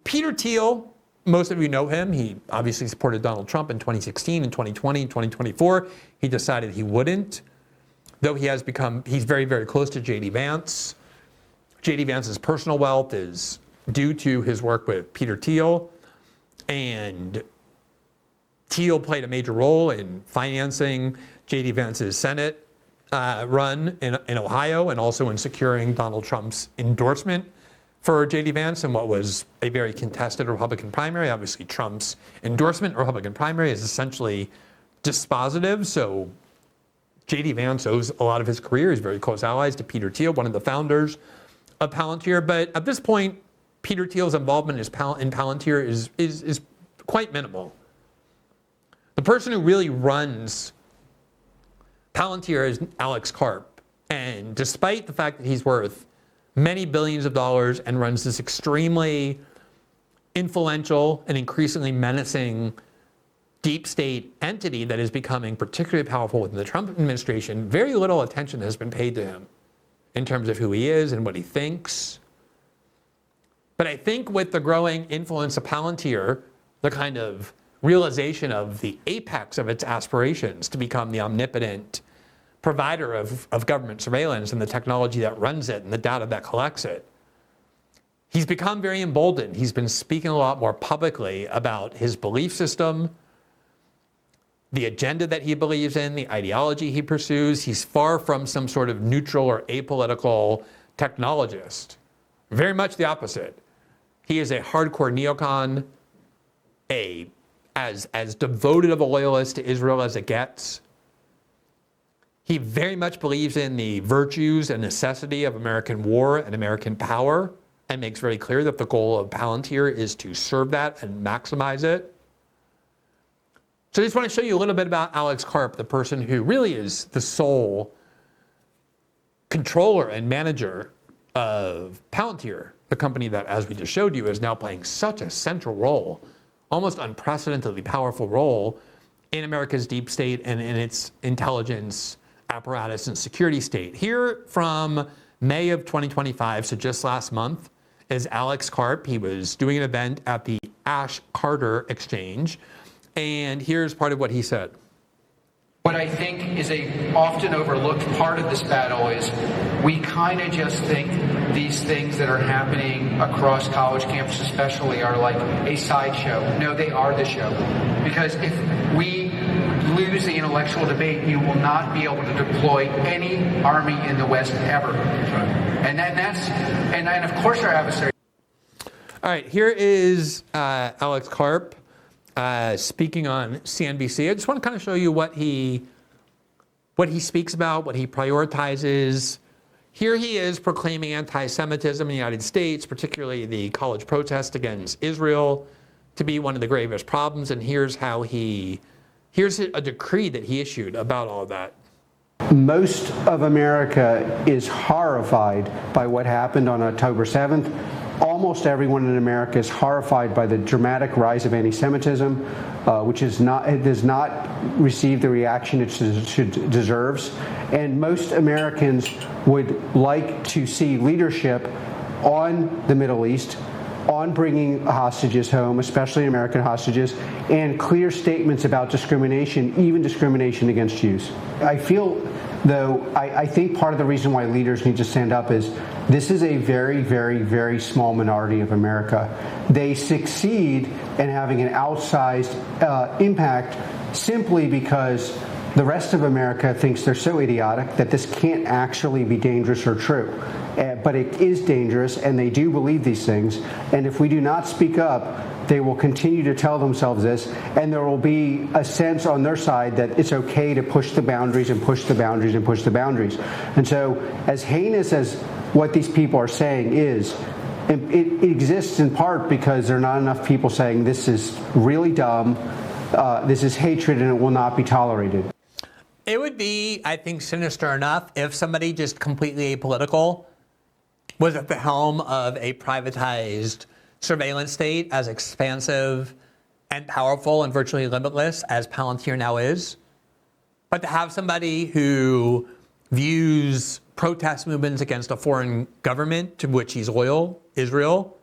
Peter Thiel, most of you know him. He obviously supported Donald Trump in 2016, in 2020, in 2024. He decided he wouldn't, though he's very, very close to J.D. Vance. J.D. Vance's personal wealth is due to his work with Peter Thiel, and Thiel played a major role in financing J.D. Vance's Senate run in Ohio, and also in securing Donald Trump's endorsement for J.D. Vance in what was a very contested Republican primary. Obviously, Trump's endorsement Republican primary is essentially dispositive, so J.D. Vance owes a lot of his career. He's very close allies to Peter Thiel, one of the founders of Palantir. But at this point, Peter Thiel's involvement in Palantir is quite minimal. The person who really runs Palantir is Alex Karp. And despite the fact that he's worth many billions of dollars and runs this extremely influential and increasingly menacing deep state entity that is becoming particularly powerful within the Trump administration, very little attention has been paid to him in terms of who he is and what he thinks. But I think with the growing influence of Palantir, the kind of realization of the apex of its aspirations to become the omnipotent provider of government surveillance and the technology that runs it and the data that collects it, he's become very emboldened. He's been speaking a lot more publicly about his belief system, the agenda that he believes in, the ideology he pursues. He's far from some sort of neutral or apolitical technologist. Very much the opposite. He is a hardcore neocon, as devoted of a loyalist to Israel as it gets. He very much believes in the virtues and necessity of American war and American power, and makes very clear that the goal of Palantir is to serve that and maximize it. So I just want to show you a little bit about Alex Karp, the person who really is the sole controller and manager of Palantir, the company that, as we just showed you, is now playing such a central role, almost unprecedentedly powerful role in America's deep state and in its intelligence apparatus and security state. Here from May of 2025, so just last month, is Alex Karp. He was doing an event at the Ash Carter Exchange, and here's part of what he said. What I think is a often overlooked part of this battle is we kind of just think these things that are happening across college campuses especially are like a sideshow. No, they are the show. Because if we lose the intellectual debate, you will not be able to deploy any army in the West ever. And of course our adversary. All right, here is Alex Karp speaking on CNBC. I just want to kind of show you what he speaks about, what he prioritizes. Here he is proclaiming anti-Semitism in the United States, particularly the college protest against Israel, to be one of the gravest problems. And here's a decree that he issued about all of that. Most of America is horrified by what happened on October 7th. Almost everyone in America is horrified by the dramatic rise of anti-Semitism, which does not receive the reaction it deserves. And most Americans would like to see leadership on the Middle East, on bringing hostages home, especially American hostages, and clear statements about discrimination, even discrimination against Jews. I feel, though, I think part of the reason why leaders need to stand up is this is a very, very, very small minority of America. They succeed in having an outsized impact simply because the rest of America thinks they're so idiotic that this can't actually be dangerous or true. But it is dangerous, and they do believe these things. And if we do not speak up, they will continue to tell themselves this, and there will be a sense on their side that it's okay to push the boundaries and push the boundaries and push the boundaries. And so, as heinous as what these people are saying is, it exists in part because there are not enough people saying this is really dumb, this is hatred, and it will not be tolerated. It would be, I think, sinister enough if somebody just completely apolitical was at the helm of a privatized surveillance state as expansive and powerful and virtually limitless as Palantir now is. But to have somebody who views protest movements against a foreign government to which he's loyal, Israel,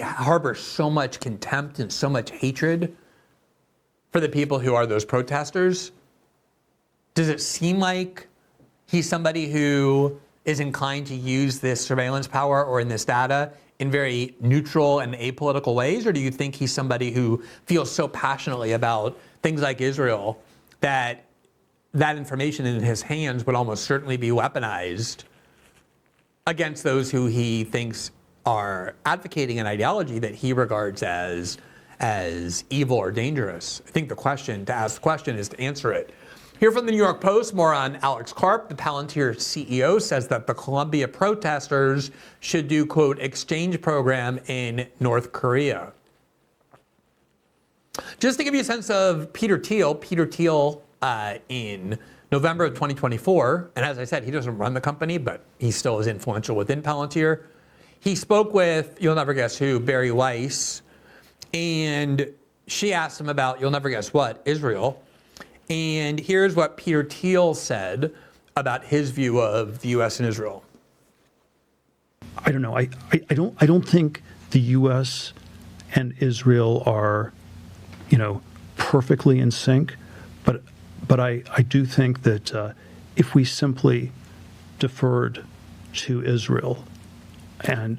harbor so much contempt and so much hatred for the people who are those protesters? Does it seem like he's somebody who is inclined to use this surveillance power or in this data in very neutral and apolitical ways? Or do you think he's somebody who feels so passionately about things like Israel that that information in his hands would almost certainly be weaponized against those who he thinks are advocating an ideology that he regards as evil or dangerous? I think the question to ask the question is to answer it. Here from the New York Post, more on Alex Karp. The Palantir CEO says that the Colombia protesters should do, quote, exchange program in North Korea. Just to give you a sense of Peter Thiel in November of 2024, and as I said, he doesn't run the company, but he still is influential within Palantir. He spoke with, you'll never guess who, Barry Weiss, and she asked him about, you'll never guess what, Israel. And here's what Peter Thiel said about his view of the U.S. and Israel. I don't know. I don't think the U.S. and Israel are, perfectly in sync, but I do think that if we simply deferred to Israel and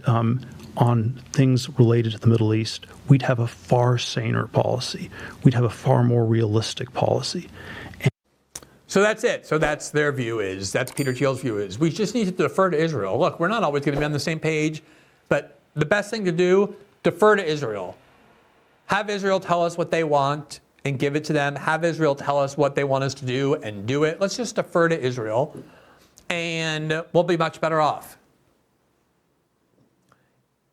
on things related to the Middle East, we'd have a far saner policy. We'd have a far more realistic policy. So that's it. So that's their view is, that's Peter Thiel's view is, we just need to defer to Israel. Look, we're not always going to be on the same page, but the best thing to do, defer to Israel. Have Israel tell us what they want and give it to them. Have Israel tell us what they want us to do and do it. Let's just defer to Israel and we'll be much better off.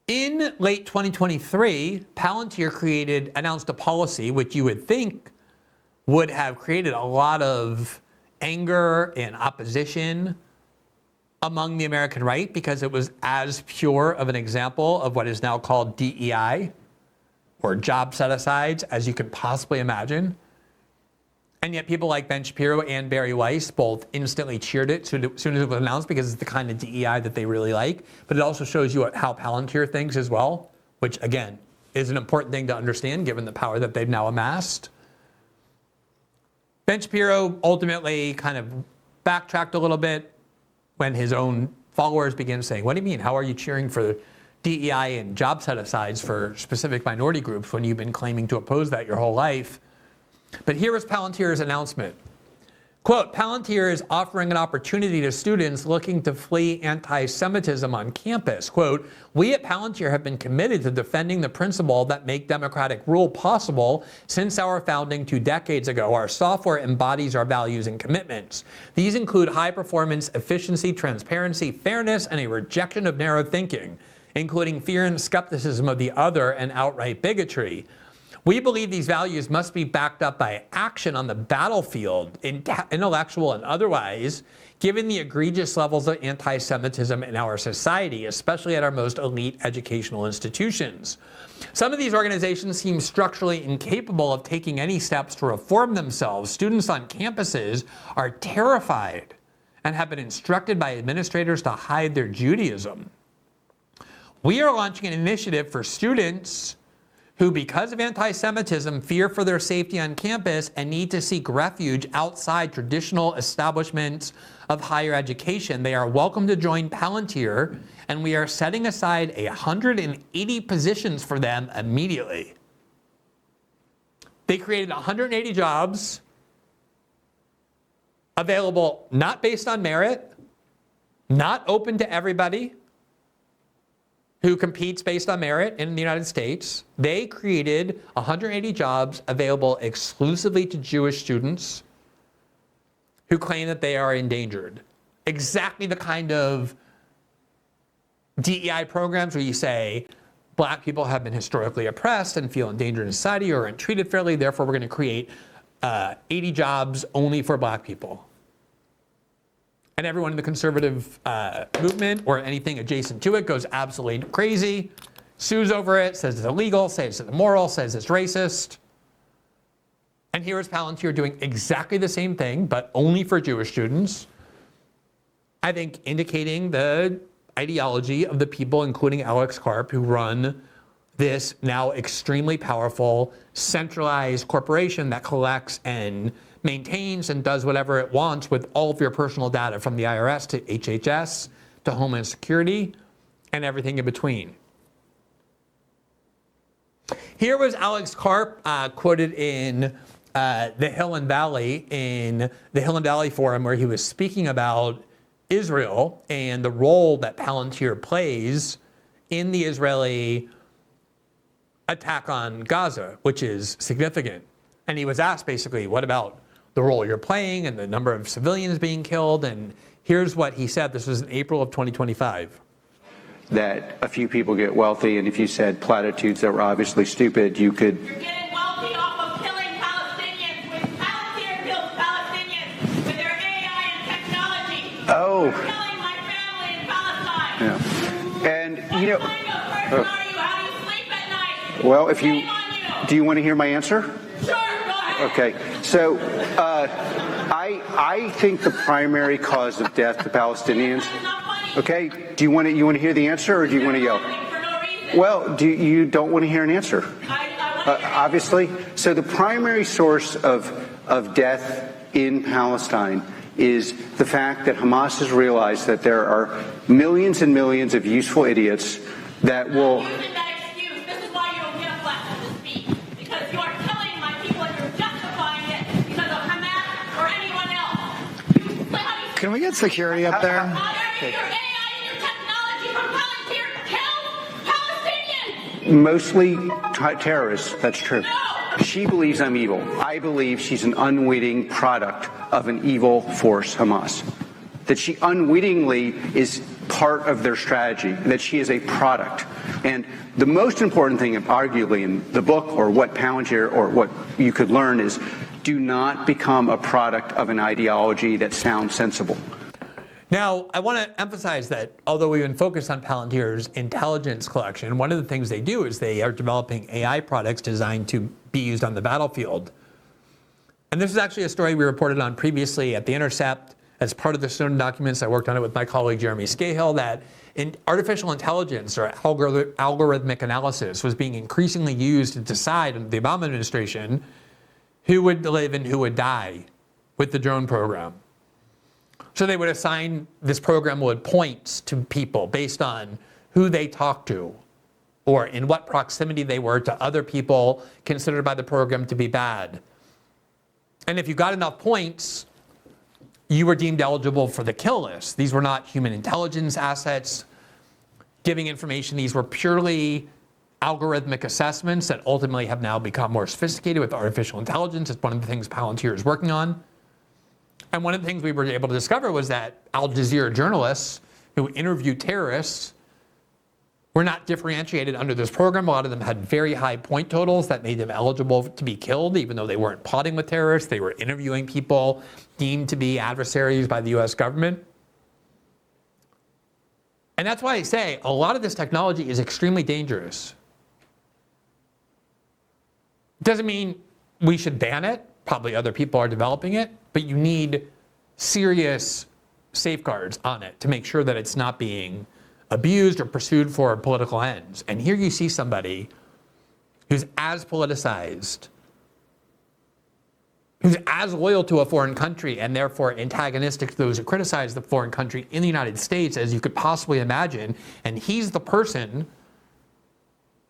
In late 2023, Palantir announced a policy which you would think would have created a lot of anger and opposition among the American right because it was as pure of an example of what is now called DEI, or job set-asides, as you could possibly imagine. And yet people like Ben Shapiro and Barry Weiss both instantly cheered it as soon as it was announced because it's the kind of DEI that they really like. But it also shows you how Palantir thinks as well, which again, is an important thing to understand given the power that they've now amassed. Ben Shapiro ultimately kind of backtracked a little bit when his own followers began saying, what do you mean? How are you cheering for DEI and job set-asides for specific minority groups when you've been claiming to oppose that your whole life? But here is Palantir's announcement. Quote, Palantir is offering an opportunity to students looking to flee anti-Semitism on campus. Quote, we at Palantir have been committed to defending the principle that make democratic rule possible since our founding 2 decades ago. Our software embodies our values and commitments. These include high performance, efficiency, transparency, fairness, and a rejection of narrow thinking, including fear and skepticism of the other and outright bigotry. We believe these values must be backed up by action on the battlefield, intellectual and otherwise, given the egregious levels of anti-Semitism in our society, especially at our most elite educational institutions. Some of these organizations seem structurally incapable of taking any steps to reform themselves. Students on campuses are terrified and have been instructed by administrators to hide their Judaism. We are launching an initiative for students who, because of anti-Semitism, fear for their safety on campus and need to seek refuge outside traditional establishments of higher education. They are welcome to join Palantir, and we are setting aside 180 positions for them immediately. They created 180 jobs available not based on merit, not open to everybody who competes based on merit in the United States. They created 180 jobs available exclusively to Jewish students who claim that they are endangered. Exactly the kind of DEI programs where you say, black people have been historically oppressed and feel endangered in society or aren't treated fairly, therefore we're going to create 80 jobs only for black people. And everyone in the conservative movement or anything adjacent to it goes absolutely crazy, sues over it, says it's illegal, says it's immoral, says it's racist. And here is Palantir doing exactly the same thing, but only for Jewish students. I think indicating the ideology of the people, including Alex Karp, who run this now extremely powerful, centralized corporation that collects and maintains and does whatever it wants with all of your personal data, from the IRS to HHS to Homeland Security and everything in between. Here was Alex Karp quoted in the Hill and Valley, in the Hill and Valley Forum, where he was speaking about Israel and the role that Palantir plays in the Israeli attack on Gaza, which is significant. And he was asked basically, what about the role you're playing and the number of civilians being killed? And here's what he said. This was in April of 2025. That a few people get wealthy, and if you said platitudes that were obviously stupid, you could... You're getting wealthy off of killing Palestinians. With Palantir kills Palestinians with their AI and technology. Oh. You're killing my family in Palestine. Yeah. And, What you know... kind of person are you? How do you sleep at night? Well, if you... Shame on you. Do you want to hear my answer? Sure, go ahead. Okay. So, I think the primary cause of death to Palestinians... That's not funny. Okay, do you want to hear the answer, or do you want to yell? For no reason. Well, you don't want to hear an answer? I want to hear Obviously. So the primary source of death in Palestine is the fact that Hamas has realized that there are millions and millions of useful idiots that will... using that excuse. This is why you don't get a platform to speak. Because you are killing my people and you're justifying it because of Hamas or anyone else. Can we get security up there? Your AI and your technology from Palantir kills Palestinians. Mostly terrorists, that's true. No. She believes I'm evil. I believe she's an unwitting product of an evil force, Hamas. That she unwittingly is part of their strategy, that she is a product. And the most important thing, arguably, in the book, or what Palantir, or what you could learn, is do not become a product of an ideology that sounds sensible. Now, I want to emphasize that although we've been focused on Palantir's intelligence collection, one of the things they do is they are developing AI products designed to be used on the battlefield. And this is actually a story we reported on previously at The Intercept as part of the Snowden documents. I worked on it with my colleague Jeremy Scahill, that artificial intelligence or algorithmic analysis was being increasingly used to decide in the Obama administration who would live and who would die with the drone program. So they would assign, this program would points to people based on who they talked to or in what proximity they were to other people considered by the program to be bad. And if you got enough points, you were deemed eligible for the kill list. These were not human intelligence assets giving information. These were purely algorithmic assessments that ultimately have now become more sophisticated with artificial intelligence. It's one of the things Palantir is working on. And one of the things we were able to discover was that Al Jazeera journalists who interviewed terrorists were not differentiated under this program. A lot of them had very high point totals that made them eligible to be killed, even though they weren't plotting with terrorists. They were interviewing people deemed to be adversaries by the US government. And that's why I say a lot of this technology is extremely dangerous. It doesn't mean we should ban it. Probably other people are developing it, but you need serious safeguards on it to make sure that it's not being abused or pursued for political ends. And here you see somebody who's as politicized, who's as loyal to a foreign country and therefore antagonistic to those who criticize the foreign country in the United States as you could possibly imagine. And he's the person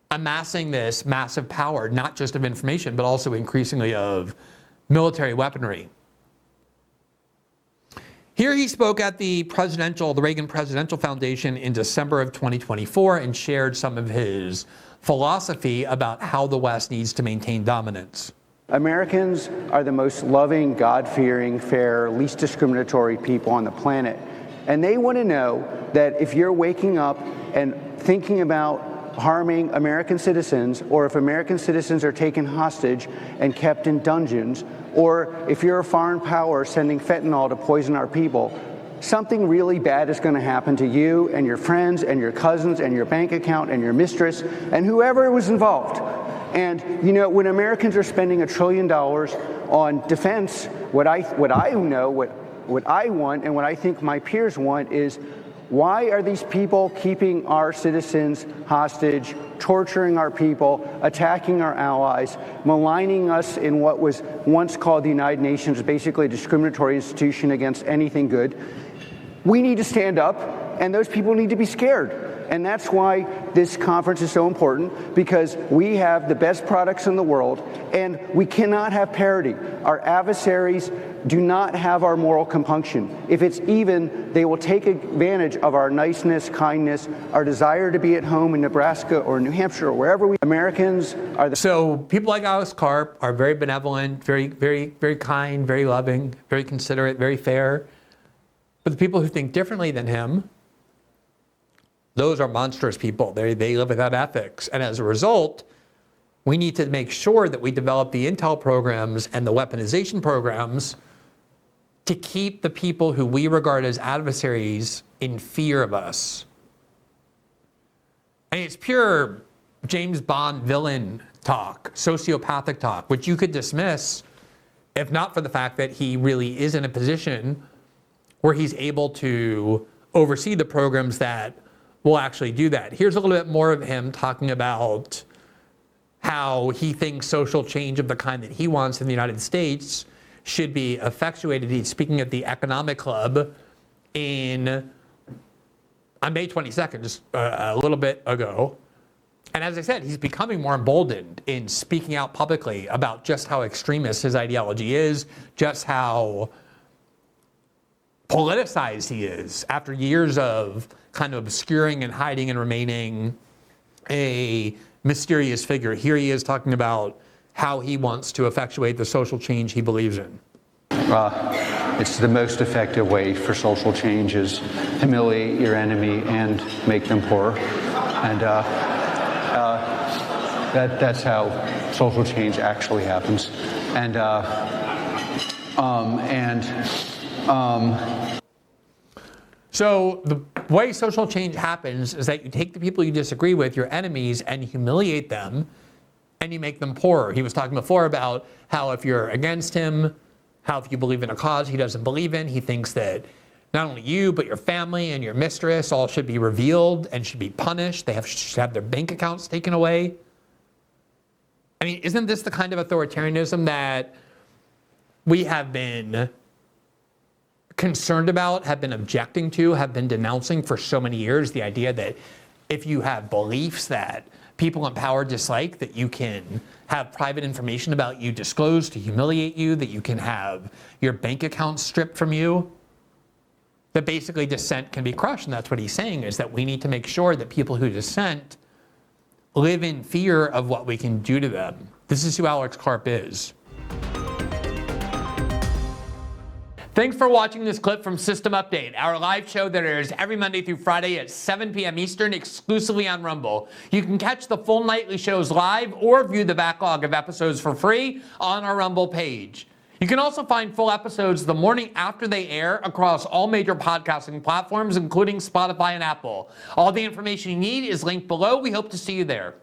amassing this massive power, not just of information, but also increasingly of military weaponry. Here he spoke at the Reagan Presidential Foundation in December of 2024 and shared some of his philosophy about how the West needs to maintain dominance. Americans are the most loving, God-fearing, fair, least discriminatory people on the planet. And they want to know that if you're waking up and thinking about harming American citizens, or if American citizens are taken hostage and kept in dungeons, or if you're a foreign power sending fentanyl to poison our people, something really bad is going to happen to you and your friends and your cousins and your bank account and your mistress and whoever was involved. And, you know, when Americans are spending $1 trillion on defense, what I want and what I think my peers want is Why are these people keeping our citizens hostage, torturing our people, attacking our allies, maligning us in what was once called the United Nations, basically a discriminatory institution against anything good? We need to stand up, and those people need to be scared. And that's why this conference is so important, because we have the best products in the world, and we cannot have parity. Our adversaries do not have our moral compunction. If it's even, they will take advantage of our niceness, kindness, our desire to be at home in Nebraska or New Hampshire or wherever we Americans are. So people like Alex Karp are very benevolent, very, very, very kind, very loving, very considerate, very fair. But the people who think differently than him, those are monstrous people. They live without ethics. And as a result, we need to make sure that we develop the intel programs and the weaponization programs to keep the people who we regard as adversaries in fear of us. And it's pure James Bond villain talk, sociopathic talk, which you could dismiss if not for the fact that he really is in a position where he's able to oversee the programs that will actually do that. Here's a little bit more of him talking about how he thinks social change of the kind that he wants in the United States should be effectuated. He's speaking at the Economic Club on May 22nd, just a little bit ago. And as I said, he's becoming more emboldened in speaking out publicly about just how extremist his ideology is, just how politicized he is after years of kind of obscuring and hiding and remaining a mysterious figure. Here he is talking about how he wants to effectuate the social change he believes in. It's the most effective way for social change is humiliate your enemy and make them poorer. And that's how social change actually happens. So the way social change happens is that you take the people you disagree with, your enemies, and humiliate them, and you make them poorer. He was talking before about how if you're against him, how if you believe in a cause he doesn't believe in, he thinks that not only you, but your family and your mistress all should be revealed and should be punished. They should have their bank accounts taken away. I mean, isn't this the kind of authoritarianism that we have been concerned about, have been objecting to, have been denouncing for so many years? The idea that if you have beliefs that people in power dislike, that you can have private information about you disclosed to humiliate you, that you can have your bank accounts stripped from you, that basically dissent can be crushed. And that's what he's saying, is that we need to make sure that people who dissent live in fear of what we can do to them. This is who Alex Karp is. Thanks for watching this clip from System Update, our live show that airs every Monday through Friday at 7 p.m. Eastern, exclusively on Rumble. You can catch the full nightly shows live or view the backlog of episodes for free on our Rumble page. You can also find full episodes the morning after they air across all major podcasting platforms, including Spotify and Apple. All the information you need is linked below. We hope to see you there.